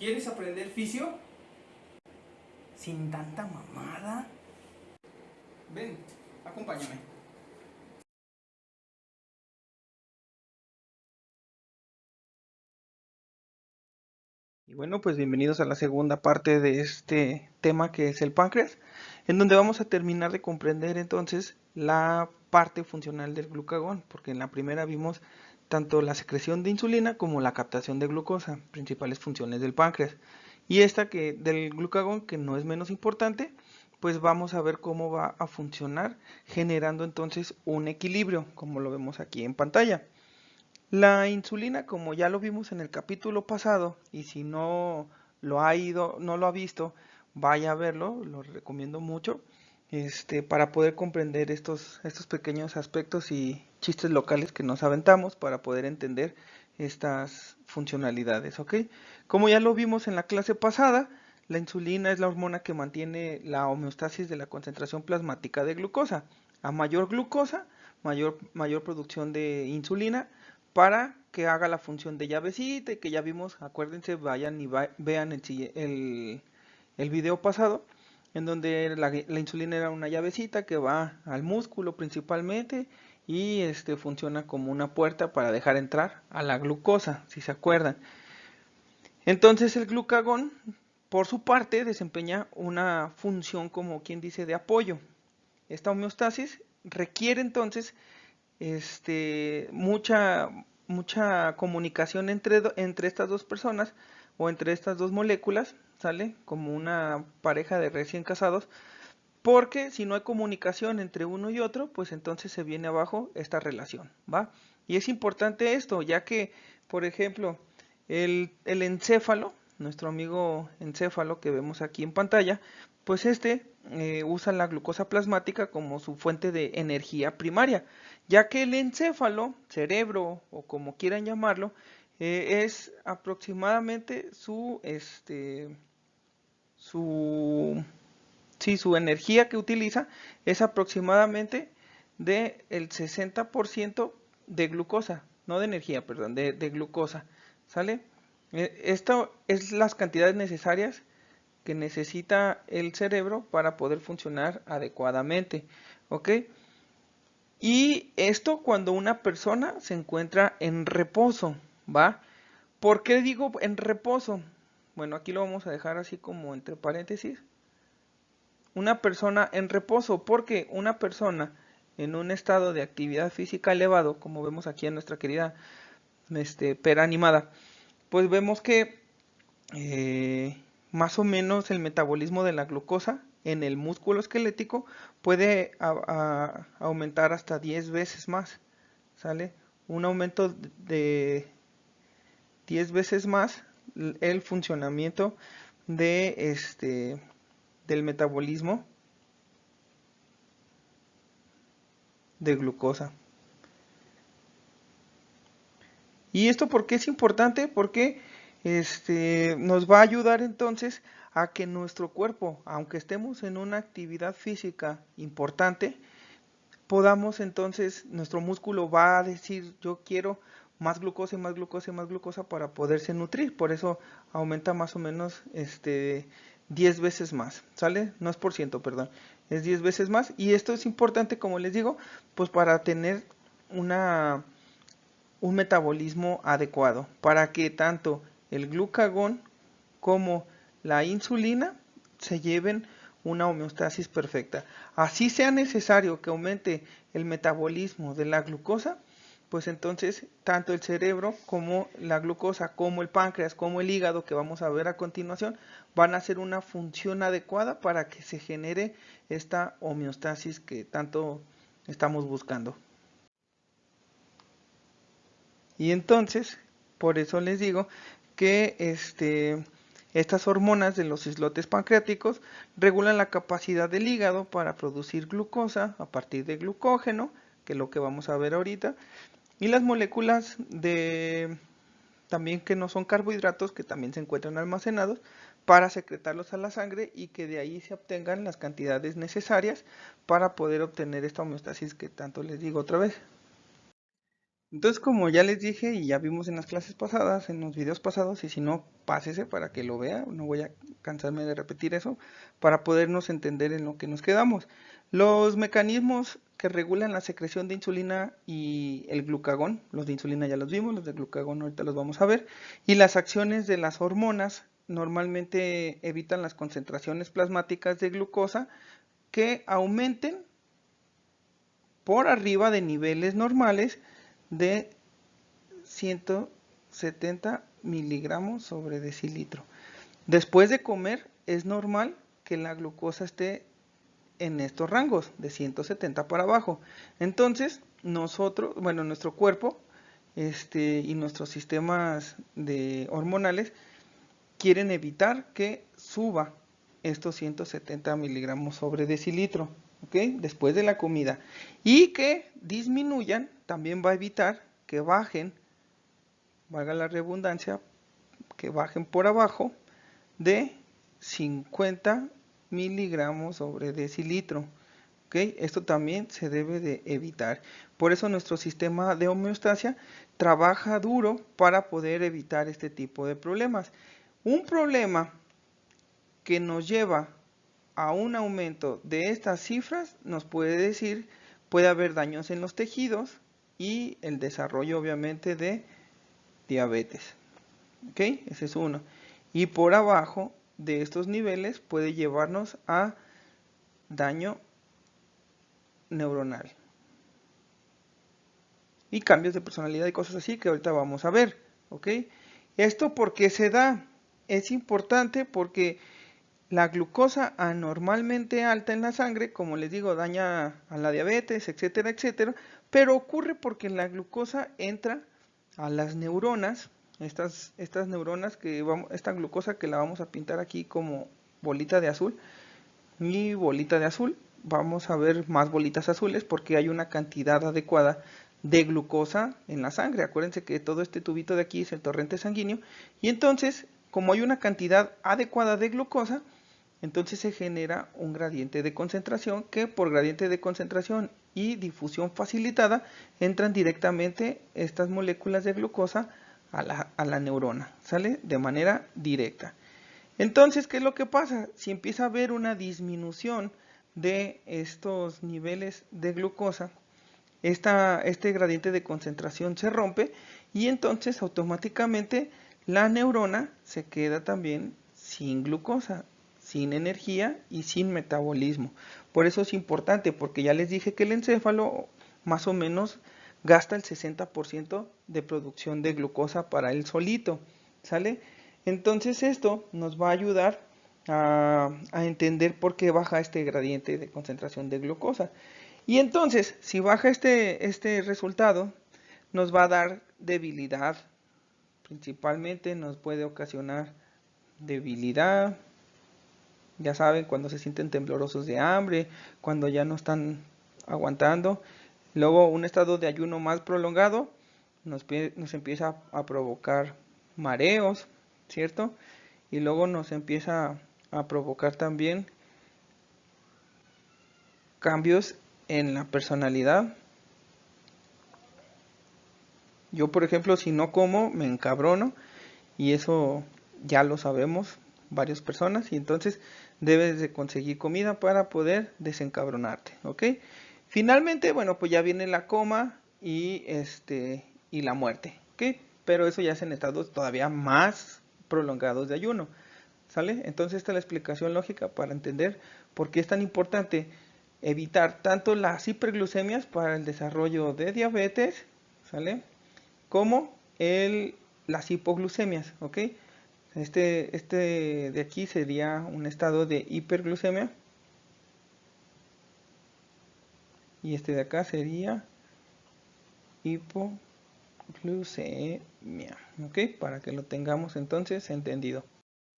¿Quieres aprender fisio? Sin tanta mamada. Ven, acompáñame. Y bueno, pues bienvenidos a la segunda parte de este tema que es el páncreas, en donde vamos a terminar de comprender entonces la parte funcional del glucagón, porque en la primera vimos tanto la secreción de insulina como la captación de glucosa, principales funciones del páncreas. Y esta que del glucagón, que no es menos importante, pues vamos a ver cómo va a funcionar generando entonces un equilibrio, como lo vemos aquí en pantalla. La insulina, como ya lo vimos en el capítulo pasado, y si no lo ha visto, vaya a verlo, lo recomiendo mucho, para poder comprender estos pequeños aspectos y chistes locales que nos aventamos para poder entender estas funcionalidades, ¿ok? Como ya lo vimos en la clase pasada, la insulina es la hormona que mantiene la homeostasis de la concentración plasmática de glucosa. A mayor glucosa, mayor producción de insulina, para que haga la función de llavecita y que ya vimos, acuérdense, vayan y vean el video pasado, en donde la insulina era una llavecita que va al músculo principalmente y funciona como una puerta para dejar entrar a la glucosa, si se acuerdan. Entonces el glucagón, por su parte, desempeña una función como quien dice de apoyo. Esta homeostasis requiere entonces mucha comunicación entre estas dos personas o entre estas dos moléculas, ¿sale? Como una pareja de recién casados, porque si no hay comunicación entre uno y otro, pues entonces se viene abajo esta relación, ¿va? Y es importante esto, ya que, por ejemplo, el encéfalo, nuestro amigo encéfalo que vemos aquí en pantalla, pues usa la glucosa plasmática como su fuente de energía primaria, ya que el encéfalo, cerebro o como quieran llamarlo, es aproximadamente su energía que utiliza es aproximadamente del 60% de glucosa, no de energía, perdón, de glucosa, ¿sale? Esto es las cantidades necesarias que necesita el cerebro para poder funcionar adecuadamente, ¿ok? Y esto cuando una persona se encuentra en reposo, ¿va? ¿Por qué digo en reposo? Bueno, aquí lo vamos a dejar así como entre paréntesis. Una persona en reposo, porque una persona en un estado de actividad física elevado, como vemos aquí en nuestra querida pera animada, pues vemos que más o menos el metabolismo de la glucosa en el músculo esquelético puede aumentar hasta 10 veces más, ¿sale? Un aumento de 10 veces más el funcionamiento del metabolismo de glucosa. ¿Y esto por qué es importante? Porque nos va a ayudar entonces a que nuestro cuerpo, aunque estemos en una actividad física importante, podamos entonces, nuestro músculo va a decir, yo quiero más glucosa y más glucosa y más glucosa para poderse nutrir. Por eso aumenta más o menos 10 veces más, ¿sale? No es por ciento, perdón, es 10 veces más. Y esto es importante, como les digo, pues para tener un metabolismo adecuado, para que tanto el glucagón como la insulina se lleven una homeostasis perfecta. Así sea necesario que aumente el metabolismo de la glucosa, pues entonces tanto el cerebro como la glucosa, como el páncreas, como el hígado, que vamos a ver a continuación, van a hacer una función adecuada para que se genere esta homeostasis que tanto estamos buscando. Y entonces, por eso les digo que estas hormonas de los islotes pancreáticos regulan la capacidad del hígado para producir glucosa a partir de glucógeno, que es lo que vamos a ver ahorita, y las moléculas también que no son carbohidratos, que también se encuentran almacenados, para secretarlos a la sangre y que de ahí se obtengan las cantidades necesarias para poder obtener esta homeostasis que tanto les digo otra vez. Entonces, como ya les dije y ya vimos en las clases pasadas, en los videos pasados, y si no, pásese para que lo vea, no voy a cansarme de repetir eso, para podernos entender en lo que nos quedamos. Los mecanismos que regulan la secreción de insulina y el glucagón, los de insulina ya los vimos, los de glucagón ahorita los vamos a ver, y las acciones de las hormonas normalmente evitan las concentraciones plasmáticas de glucosa que aumenten por arriba de niveles normales de 170 miligramos sobre decilitro. Después de comer es normal que la glucosa esté en estos rangos de 170 para abajo. Entonces, nuestro cuerpo y nuestros sistemas hormonales quieren evitar que suba estos 170 miligramos sobre decilitro, ¿ok? Después de la comida. Y que disminuyan, también va a evitar que bajen, valga la redundancia, que bajen por abajo de 50 miligramos sobre decilitro. ¿Okay? Esto también se debe de evitar. Por eso nuestro sistema de homeostasia trabaja duro para poder evitar este tipo de problemas. Un problema que nos lleva a un aumento de estas cifras nos puede haber daños en los tejidos y el desarrollo obviamente de diabetes. ¿Ok? Ese es uno. Y por abajo de estos niveles puede llevarnos a daño neuronal. Y cambios de personalidad y cosas así que ahorita vamos a ver. ¿Ok? ¿Esto por qué se da? Es importante porque la glucosa anormalmente alta en la sangre, como les digo, daña a la diabetes, etcétera, etcétera, pero ocurre porque la glucosa entra a las neuronas, estas neuronas esta glucosa que la vamos a pintar aquí como bolita de azul, y bolita de azul, vamos a ver más bolitas azules porque hay una cantidad adecuada de glucosa en la sangre. Acuérdense que todo este tubito de aquí es el torrente sanguíneo y entonces, como hay una cantidad adecuada de glucosa, entonces se genera un gradiente de concentración que por gradiente de concentración y difusión facilitada entran directamente estas moléculas de glucosa a la neurona, ¿sale? De manera directa. Entonces, ¿qué es lo que pasa? Si empieza a haber una disminución de estos niveles de glucosa, este gradiente de concentración se rompe y entonces automáticamente la neurona se queda también sin glucosa, sin energía y sin metabolismo. Por eso es importante, porque ya les dije que el encéfalo más o menos gasta el 60% de producción de glucosa para él solito, ¿sale? Entonces esto nos va a ayudar a entender por qué baja este gradiente de concentración de glucosa. Y entonces, si baja este resultado, nos va a dar debilidad. Principalmente nos puede ocasionar debilidad. Ya saben, cuando se sienten temblorosos de hambre, cuando ya no están aguantando. Luego, un estado de ayuno más prolongado nos empieza a provocar mareos, ¿cierto? Y luego nos empieza a provocar también cambios en la personalidad. Yo, por ejemplo, si no como, me encabrono y eso ya lo sabemos varias personas y entonces debes de conseguir comida para poder desencabronarte, ¿ok? Finalmente, bueno, pues ya viene la coma y la muerte, ¿ok? Pero eso ya es en estados todavía más prolongados de ayuno, ¿sale? Entonces esta es la explicación lógica para entender por qué es tan importante evitar tanto las hiperglucemias para el desarrollo de diabetes, ¿sale? Como las hipoglucemias, ¿ok? Este de aquí sería un estado de hiperglucemia y este de acá sería hipoglucemia, ¿ok? Para que lo tengamos entonces entendido.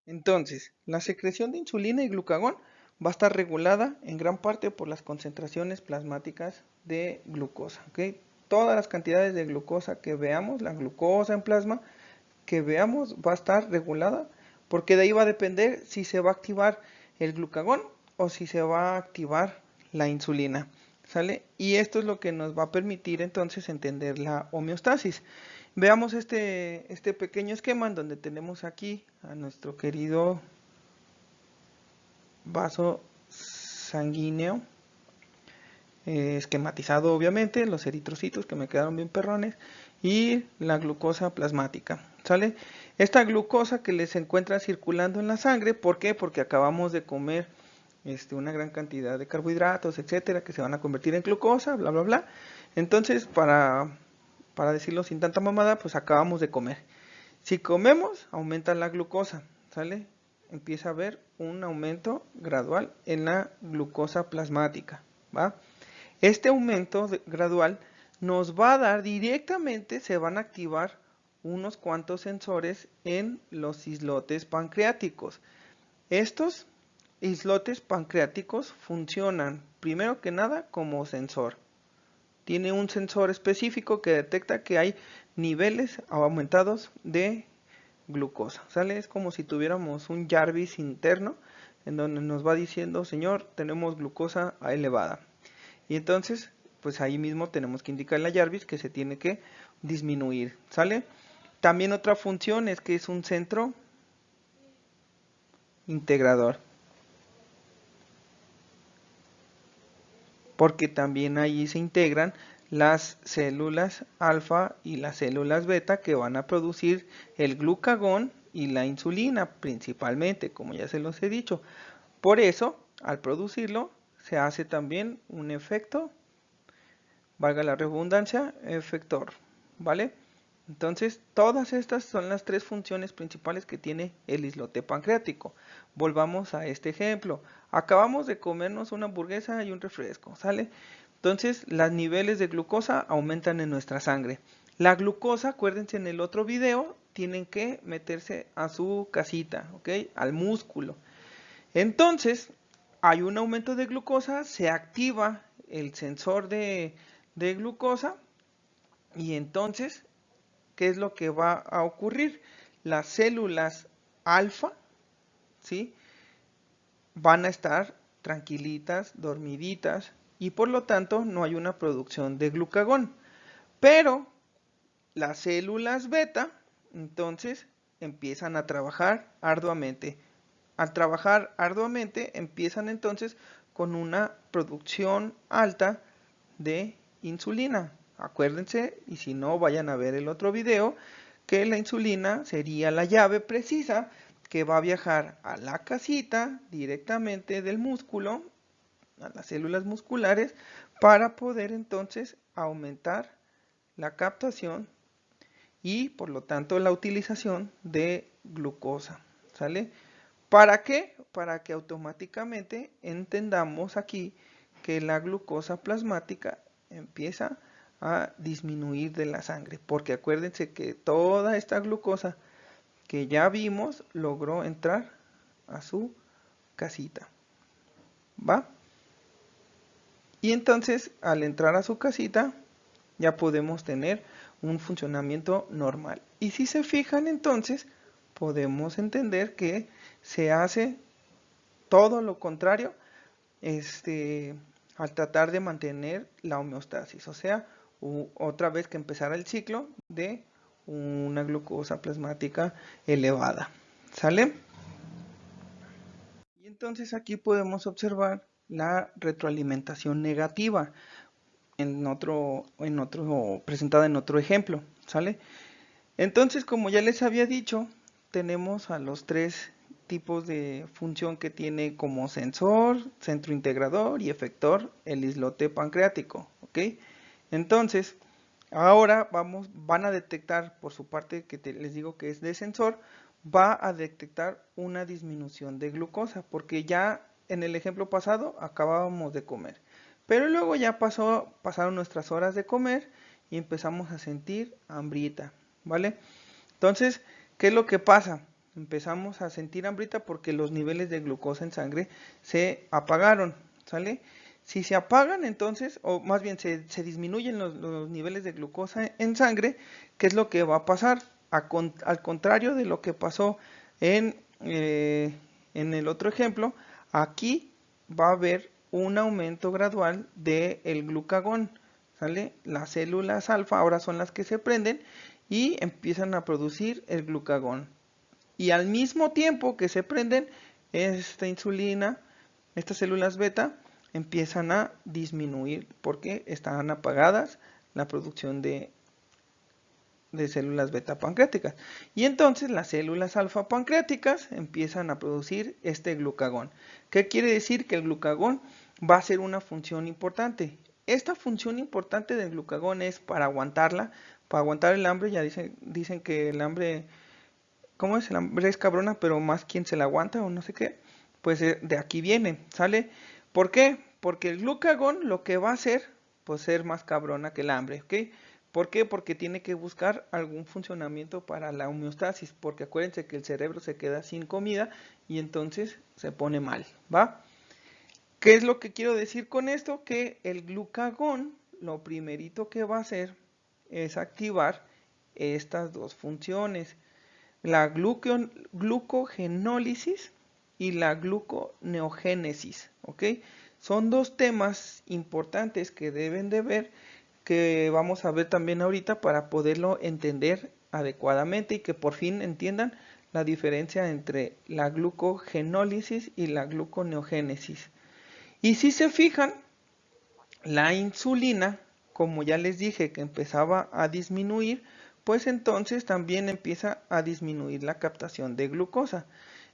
Entonces, la secreción de insulina y glucagón va a estar regulada en gran parte por las concentraciones plasmáticas de glucosa, ¿ok? Todas las cantidades de glucosa que veamos, la glucosa en plasma que veamos va a estar regulada porque de ahí va a depender si se va a activar el glucagón o si se va a activar la insulina, ¿sale? Y esto es lo que nos va a permitir entonces entender la homeostasis. Veamos este pequeño esquema en donde tenemos aquí a nuestro querido vaso sanguíneo, esquematizado obviamente, los eritrocitos que me quedaron bien perrones, y la glucosa plasmática, ¿sale? Esta glucosa que les encuentra circulando en la sangre, ¿por qué? Porque acabamos de comer una gran cantidad de carbohidratos, etcétera, que se van a convertir en glucosa, bla, bla, bla. Entonces, para decirlo sin tanta mamada, pues acabamos de comer. Si comemos, aumenta la glucosa, ¿sale? Empieza a haber un aumento gradual en la glucosa plasmática, ¿va? Este aumento gradual nos va a dar directamente, se van a activar unos cuantos sensores en los islotes pancreáticos. Estos islotes pancreáticos funcionan primero que nada como sensor. Tiene un sensor específico que detecta que hay niveles aumentados de glucosa, ¿sale? Es como si tuviéramos un Jarvis interno en donde nos va diciendo, señor, tenemos glucosa elevada. Y entonces, pues ahí mismo tenemos que indicar la Jarvis que se tiene que disminuir, ¿sale? También otra función es que es un centro integrador, porque también ahí se integran las células alfa y las células beta que van a producir el glucagón y la insulina principalmente, como ya se los he dicho. Por eso, al producirlo, se hace también un efecto, valga la redundancia, efector, ¿vale? Entonces, todas estas son las tres funciones principales que tiene el islote pancreático. Volvamos a este ejemplo. Acabamos de comernos una hamburguesa y un refresco, ¿sale? Entonces, los niveles de glucosa aumentan en nuestra sangre. La glucosa, acuérdense en el otro video, tienen que meterse a su casita, ¿ok? Al músculo. Entonces, hay un aumento de glucosa, se activa el sensor de glucosa y entonces, ¿qué es lo que va a ocurrir? Las células alfa, ¿sí? Van a estar tranquilitas, dormiditas, y por lo tanto no hay una producción de glucagón. Pero las células beta, entonces, empiezan a trabajar arduamente. Al trabajar arduamente, empiezan entonces con una producción alta de insulina. Acuérdense, y si no, vayan a ver el otro video, que la insulina sería la llave precisa que va a viajar a la casita directamente del músculo, a las células musculares, para poder entonces aumentar la captación y por lo tanto la utilización de glucosa, ¿sale? ¿Para qué? Para que automáticamente entendamos aquí que la glucosa plasmática empieza a disminuir de la sangre, porque acuérdense que toda esta glucosa que ya vimos logró entrar a su casita, ¿va? Y entonces al entrar a su casita ya podemos tener un funcionamiento normal. Y si se fijan entonces podemos entender que se hace todo lo contrario al tratar de mantener la homeostasis, o sea, otra vez que empezara el ciclo de una glucosa plasmática elevada, ¿sale? Y entonces aquí podemos observar la retroalimentación negativa presentada en otro ejemplo, ¿sale? Entonces, como ya les había dicho, tenemos a los tres tipos de función que tiene como sensor, centro integrador y efector el islote pancreático, ¿ok? Entonces, ahora van a detectar por su parte que les digo que es de sensor, va a detectar una disminución de glucosa, porque ya en el ejemplo pasado acabábamos de comer. Pero luego ya pasaron nuestras horas de comer y empezamos a sentir hambrita, ¿vale? Entonces, ¿qué es lo que pasa? Empezamos a sentir hambrita porque los niveles de glucosa en sangre se apagaron, ¿sale? Si se apagan entonces, o más bien se disminuyen los niveles de glucosa en sangre, ¿qué es lo que va a pasar? Al contrario de lo que pasó en el otro ejemplo, aquí va a haber un aumento gradual del glucagón, ¿sale? Las células alfa ahora son las que se prenden y empiezan a producir el glucagón. Y al mismo tiempo que se prenden, esta insulina, estas células beta, empiezan a disminuir porque están apagadas la producción de células beta pancreáticas. Y entonces las células alfa pancreáticas empiezan a producir este glucagón. ¿Qué quiere decir? Que el glucagón va a ser una función importante. Esta función importante del glucagón es para aguantarla, para aguantar el hambre. Ya dicen que el hambre, ¿cómo es? El hambre es cabrona, pero más quien se la aguanta o no sé qué. Pues de aquí viene, ¿sale? ¿Por qué? Porque el glucagón lo que va a hacer, pues ser más cabrona que el hambre, ¿ok? ¿Por qué? Porque tiene que buscar algún funcionamiento para la homeostasis, porque acuérdense que el cerebro se queda sin comida y entonces se pone mal, ¿va? ¿Qué es lo que quiero decir con esto? Que el glucagón, lo primerito que va a hacer es activar estas dos funciones, la glucogenólisis y la gluconeogénesis, ¿ok? Son dos temas importantes que deben de ver, que vamos a ver también ahorita para poderlo entender adecuadamente y que por fin entiendan la diferencia entre la glucogenólisis y la gluconeogénesis. Y si se fijan, la insulina, como ya les dije que empezaba a disminuir, pues entonces también empieza a disminuir la captación de glucosa.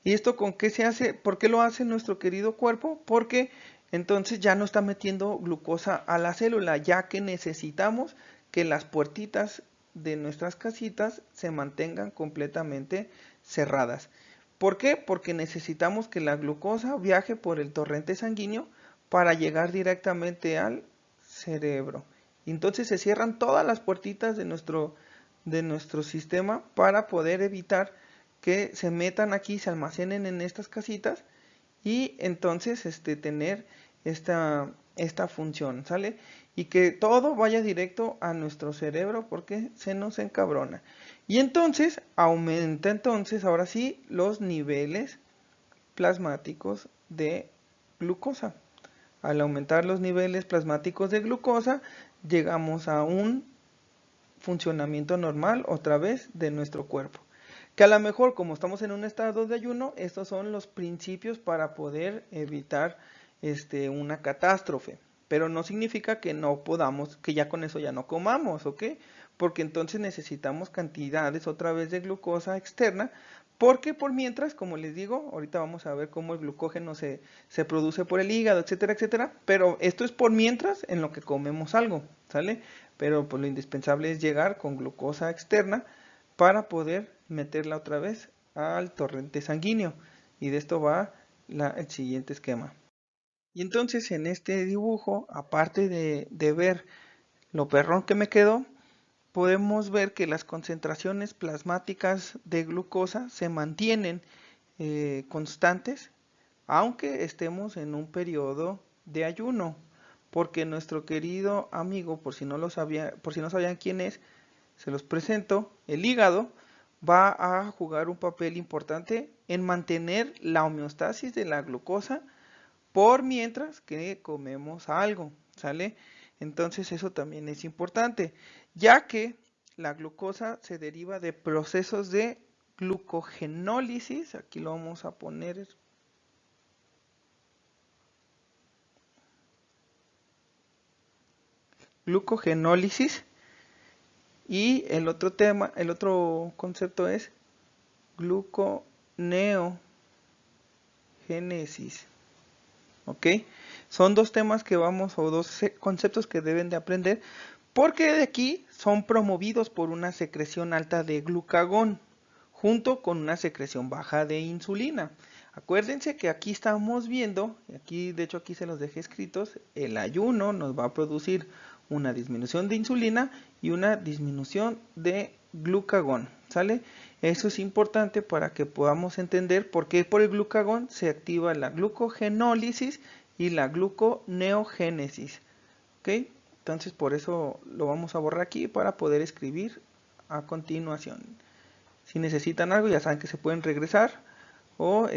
¿Y esto con qué se hace? ¿Por qué lo hace nuestro querido cuerpo? Porque entonces ya no está metiendo glucosa a la célula, ya que necesitamos que las puertitas de nuestras casitas se mantengan completamente cerradas. ¿Por qué? Porque necesitamos que la glucosa viaje por el torrente sanguíneo para llegar directamente al cerebro. Entonces se cierran todas las puertitas de nuestro sistema para poder evitar que se metan aquí, se almacenen en estas casitas y entonces tener esta función, ¿sale? Y que todo vaya directo a nuestro cerebro porque se nos encabrona. Y entonces aumenta ahora sí los niveles plasmáticos de glucosa. Al aumentar los niveles plasmáticos de glucosa, llegamos a un funcionamiento normal otra vez de nuestro cuerpo. Que a lo mejor, como estamos en un estado de ayuno, estos son los principios para poder evitar una catástrofe. Pero no significa que no podamos, que ya con eso ya no comamos, ¿ok? Porque entonces necesitamos cantidades otra vez de glucosa externa, porque por mientras, como les digo, ahorita vamos a ver cómo el glucógeno se produce por el hígado, etcétera, etcétera. Pero esto es por mientras en lo que comemos algo, ¿sale? Pero pues lo indispensable es llegar con glucosa externa para poder meterla otra vez al torrente sanguíneo. Y de esto va el siguiente esquema. Y entonces en este dibujo, aparte de ver lo perrón que me quedó, podemos ver que las concentraciones plasmáticas de glucosa se mantienen constantes, aunque estemos en un periodo de ayuno, porque nuestro querido amigo, por si no sabían quién es, se los presento, el hígado va a jugar un papel importante en mantener la homeostasis de la glucosa por mientras que comemos algo, ¿sale? Entonces eso también es importante, ya que la glucosa se deriva de procesos de glucogenólisis, aquí lo vamos a poner glucogenólisis, y el otro concepto es gluconeogénesis. ¿Ok? Son dos temas que o dos conceptos que deben de aprender, porque de aquí son promovidos por una secreción alta de glucagón, junto con una secreción baja de insulina. Acuérdense que aquí estamos viendo, de hecho aquí se los dejé escritos, el ayuno nos va a producir una disminución de insulina y una disminución de glucagón, ¿sale? Eso es importante para que podamos entender por qué por el glucagón se activa la glucogenólisis y la gluconeogénesis, ¿ok? Entonces por eso lo vamos a borrar aquí para poder escribir a continuación. Si necesitan algo ya saben que se pueden regresar o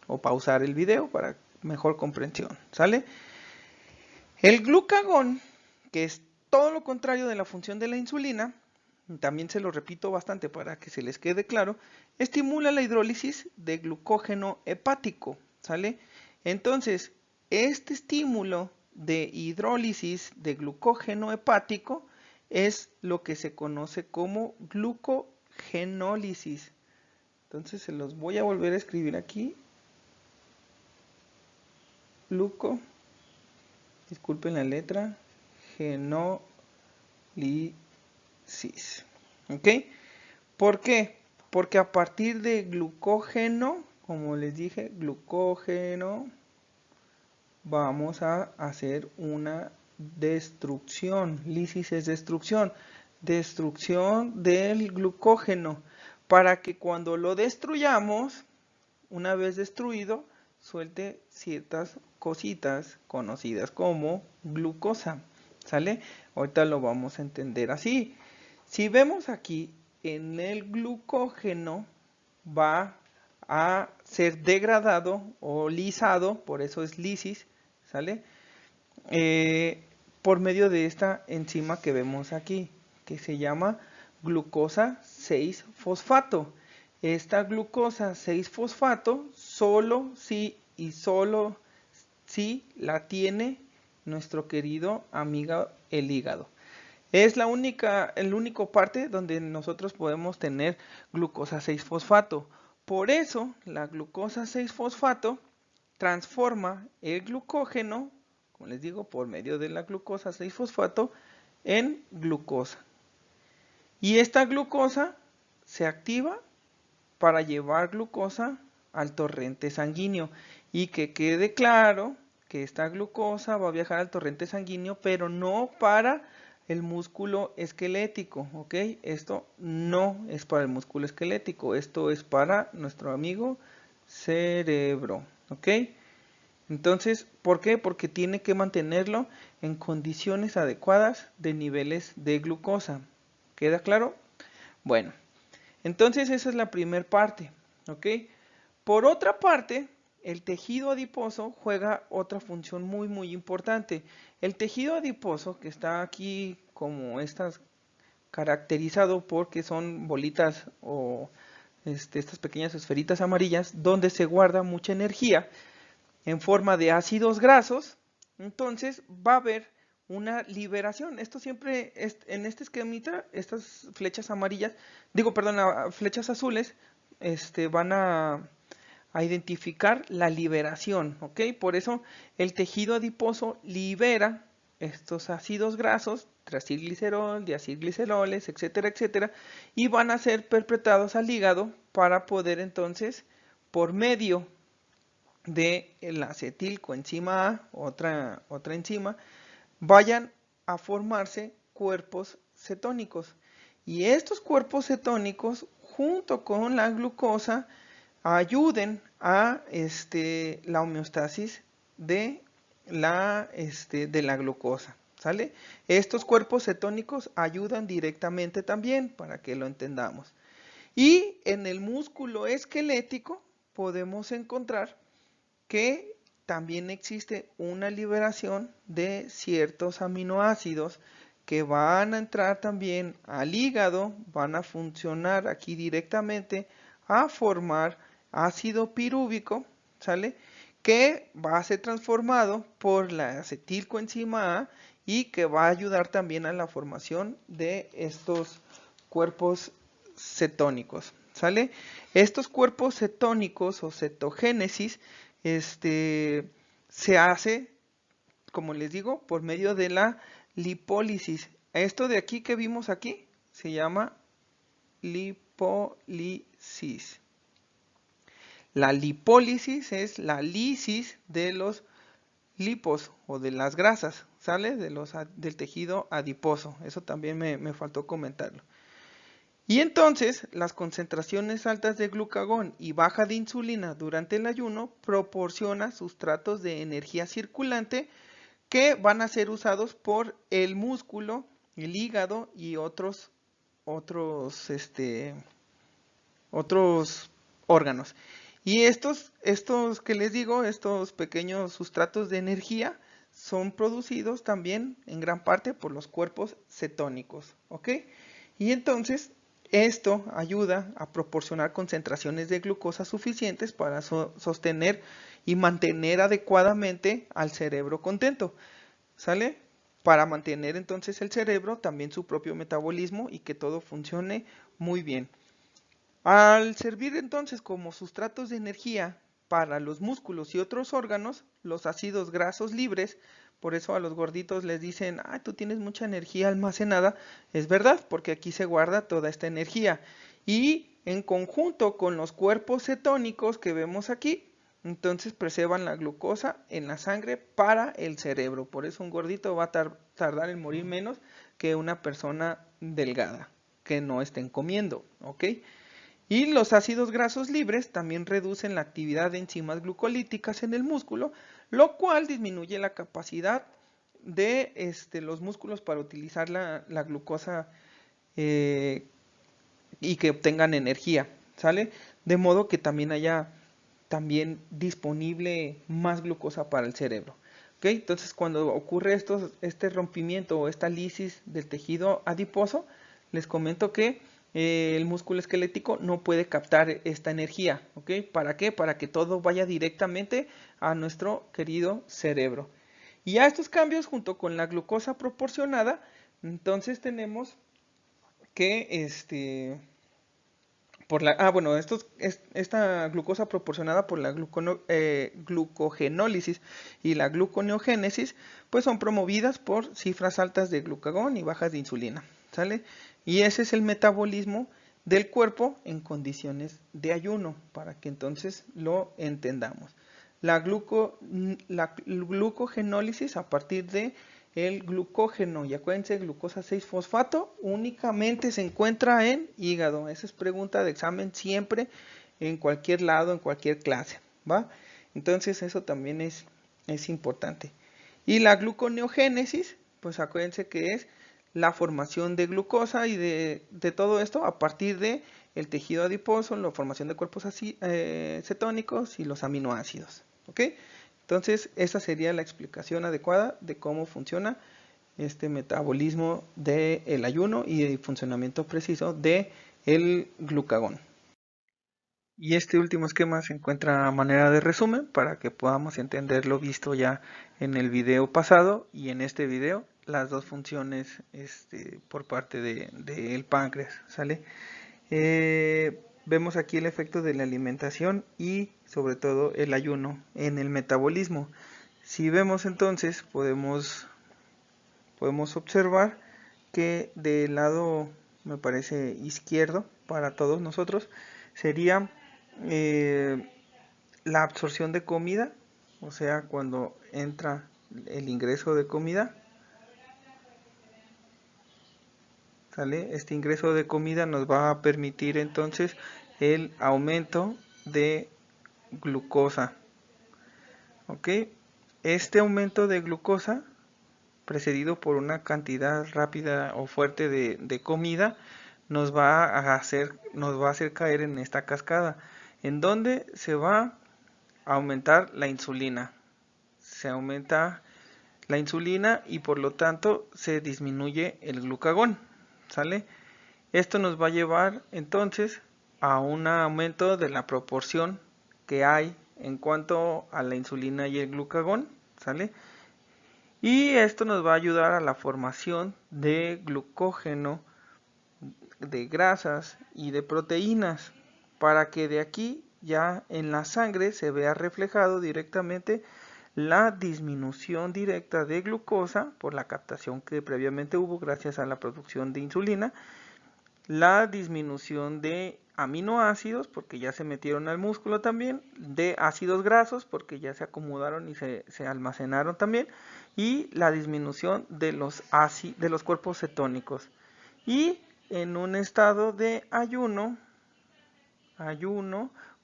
o pausar el video para mejor comprensión, ¿sale? El glucagón, que es todo lo contrario de la función de la insulina, también se lo repito bastante para que se les quede claro, estimula la hidrólisis de glucógeno hepático, ¿sale? Entonces, este estímulo de hidrólisis de glucógeno hepático es lo que se conoce como glucogenólisis. Entonces se los voy a volver a escribir aquí. Disculpen la letra, genólisis. ¿Ok? ¿Por qué? Porque a partir de glucógeno, como les dije, glucógeno, vamos a hacer una destrucción. Lisis es destrucción. Destrucción del glucógeno. Para que cuando lo destruyamos, una vez destruido, suelte ciertas cositas conocidas como glucosa. ¿Sale? Ahorita lo vamos a entender así. Si vemos aquí, en el glucógeno va a ser degradado o lisado, por eso es lisis, ¿sale? Por medio de esta enzima que vemos aquí, que se llama glucosa 6-fosfato. Esta glucosa 6-fosfato solo si y solo si la tiene nuestro querido amigo el hígado. Es el único parte donde nosotros podemos tener glucosa 6-fosfato. Por eso, la glucosa 6-fosfato transforma el glucógeno, como les digo, por medio de la glucosa 6-fosfato, en glucosa. Y esta glucosa se activa para llevar glucosa al torrente sanguíneo. Y que quede claro que esta glucosa va a viajar al torrente sanguíneo, pero no para el músculo esquelético, ¿ok? Esto no es para el músculo esquelético, esto es para nuestro amigo cerebro, ¿ok? Entonces, ¿por qué? Porque tiene que mantenerlo en condiciones adecuadas de niveles de glucosa. ¿Queda claro? Bueno, entonces esa es la primera parte, ¿ok? Por otra parte, el tejido adiposo juega otra función muy importante. El tejido adiposo, que está aquí como estas caracterizado porque son bolitas o estas pequeñas esferitas amarillas donde se guarda mucha energía en forma de ácidos grasos, entonces va a haber una liberación. Esto siempre, en este esquemita, estas flechas amarillas, flechas azules, van a identificar la liberación, ¿ok? Por eso el tejido adiposo libera estos ácidos grasos, tracilglicerol, diacilgliceroles, etcétera, etcétera, y van a ser perpetrados al hígado para poder entonces, por medio de la acetilcoenzima A, otra enzima, vayan a formarse cuerpos cetónicos. Y estos cuerpos cetónicos, junto con la glucosa, ayuden a la homeostasis de la glucosa. ¿Sale? Estos cuerpos cetónicos ayudan directamente también, para que lo entendamos. Y en el músculo esquelético podemos encontrar que también existe una liberación de ciertos aminoácidos que van a entrar también al hígado, van a funcionar aquí directamente a formar ácido pirúvico, ¿sale? Que va a ser transformado por la acetilcoenzima A y que va a ayudar también a la formación de estos cuerpos cetónicos, ¿sale? Estos cuerpos cetónicos o cetogénesis se hace, como les digo, por medio de la lipólisis. Esto de aquí que vimos aquí se llama lipólisis. La lipólisis es la lisis de los lipos o de las grasas, ¿sale? Del tejido adiposo. Eso también me faltó comentarlo. Y entonces, las concentraciones altas de glucagón y baja de insulina durante el ayuno proporciona sustratos de energía circulante que van a ser usados por el músculo, el hígado y otros órganos. Y estos que les digo, estos pequeños sustratos de energía, son producidos también en gran parte por los cuerpos cetónicos, ¿ok? Y entonces esto ayuda a proporcionar concentraciones de glucosa suficientes para sostener y mantener adecuadamente al cerebro contento, ¿sale? Para mantener entonces el cerebro también su propio metabolismo y que todo funcione muy bien. Al servir entonces como sustratos de energía para los músculos y otros órganos, los ácidos grasos libres, por eso a los gorditos les dicen, ah, tú tienes mucha energía almacenada, es verdad, porque aquí se guarda toda esta energía. Y en conjunto con los cuerpos cetónicos que vemos aquí, entonces preservan la glucosa en la sangre para el cerebro. Por eso un gordito va a tardar en morir menos que una persona delgada, que no estén comiendo, ¿ok? Y los ácidos grasos libres también reducen la actividad de enzimas glucolíticas en el músculo, lo cual disminuye la capacidad de los músculos para utilizar la glucosa y que obtengan energía, ¿sale? De modo que también haya también disponible más glucosa para el cerebro. ¿Ok? Entonces cuando ocurre este rompimiento o esta lisis del tejido adiposo, les comento que el músculo esquelético no puede captar esta energía. ¿Ok? ¿Para qué? Para que todo vaya directamente a nuestro querido cerebro. Y a estos cambios junto con la glucosa proporcionada, entonces tenemos que bueno, esta glucosa proporcionada por la glucogenólisis y la gluconeogénesis, pues son promovidas por cifras altas de glucagón y bajas de insulina, ¿sale? Y ese es el metabolismo del cuerpo en condiciones de ayuno, para que entonces lo entendamos. La glucogenólisis a partir de el glucógeno, y acuérdense, glucosa 6-fosfato únicamente se encuentra en hígado. Esa es pregunta de examen siempre, en cualquier lado, en cualquier clase, ¿va? Entonces eso también es importante. Y la gluconeogénesis, pues acuérdense que es la formación de glucosa y de todo esto a partir de el tejido adiposo, la formación de cuerpos cetónicos y los aminoácidos, ¿ok? Entonces, esa sería la explicación adecuada de cómo funciona este metabolismo del ayuno y el funcionamiento preciso del glucagón. Y este último esquema se encuentra a manera de resumen para que podamos entender lo visto ya en el video pasado y en este video las dos funciones por parte del páncreas, ¿sale? Vemos aquí el efecto de la alimentación y sobre todo el ayuno en el metabolismo. Si vemos entonces podemos observar que del lado, me parece, izquierdo para todos nosotros sería la absorción de comida, o sea, cuando entra el ingreso de comida, ¿sale? Este ingreso de comida nos va a permitir entonces el aumento de glucosa, ¿ok? Este aumento de glucosa precedido por una cantidad rápida o fuerte de comida nos va a hacer caer en esta cascada, en donde se va a aumentar la insulina. Se aumenta la insulina y por lo tanto se disminuye el glucagón, ¿sale? Esto nos va a llevar entonces a un aumento de la proporción que hay en cuanto a la insulina y el glucagón, ¿sale? Y esto nos va a ayudar a la formación de glucógeno, de grasas y de proteínas, para que de aquí ya en la sangre se vea reflejado directamente la disminución directa de glucosa por la captación que previamente hubo gracias a la producción de insulina, la disminución de aminoácidos porque ya se metieron al músculo también, de ácidos grasos porque ya se acomodaron y se almacenaron también, y la disminución de los cuerpos cetónicos. Y en un estado de ayuno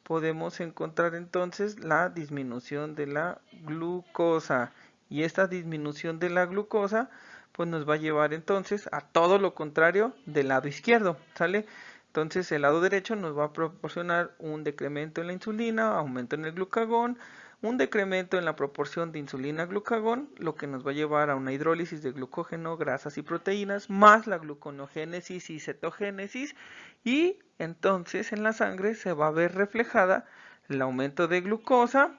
podemos encontrar entonces la disminución de la glucosa, y esta disminución de la glucosa pues nos va a llevar entonces a todo lo contrario del lado izquierdo, ¿sale? Entonces el lado derecho nos va a proporcionar un decremento en la insulina, aumento en el glucagón, un decremento en la proporción de insulina-glucagón, lo que nos va a llevar a una hidrólisis de glucógeno, grasas y proteínas, más la gluconeogénesis y cetogénesis, y entonces en la sangre se va a ver reflejada el aumento de glucosa,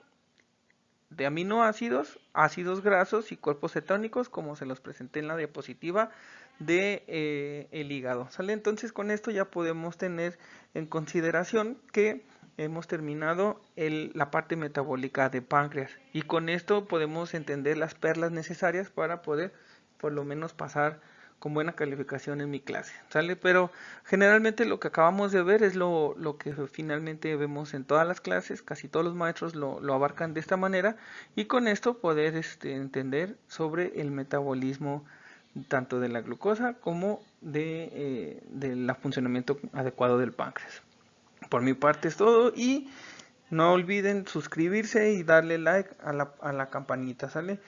de aminoácidos, ácidos grasos y cuerpos cetónicos, como se los presenté en la diapositiva de el hígado. ¿Sale? Entonces con esto ya podemos tener en consideración que hemos terminado la parte metabólica de páncreas, y con esto podemos entender las perlas necesarias para poder por lo menos pasar con buena calificación en mi clase, ¿sale? Pero generalmente lo que acabamos de ver es lo que finalmente vemos en todas las clases, casi todos los maestros lo abarcan de esta manera, y con esto poder entender sobre el metabolismo tanto de la glucosa como del funcionamiento adecuado del páncreas. Por mi parte es todo, y no olviden suscribirse y darle like a la campanita, ¿sale?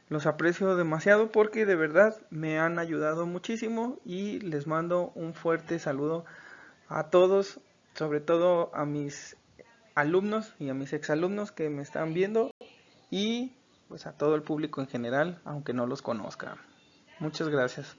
Los aprecio demasiado porque de verdad me han ayudado muchísimo, y les mando un fuerte saludo a todos, sobre todo a mis alumnos y a mis exalumnos que me están viendo, y pues a todo el público en general, aunque no los conozca. Muchas gracias.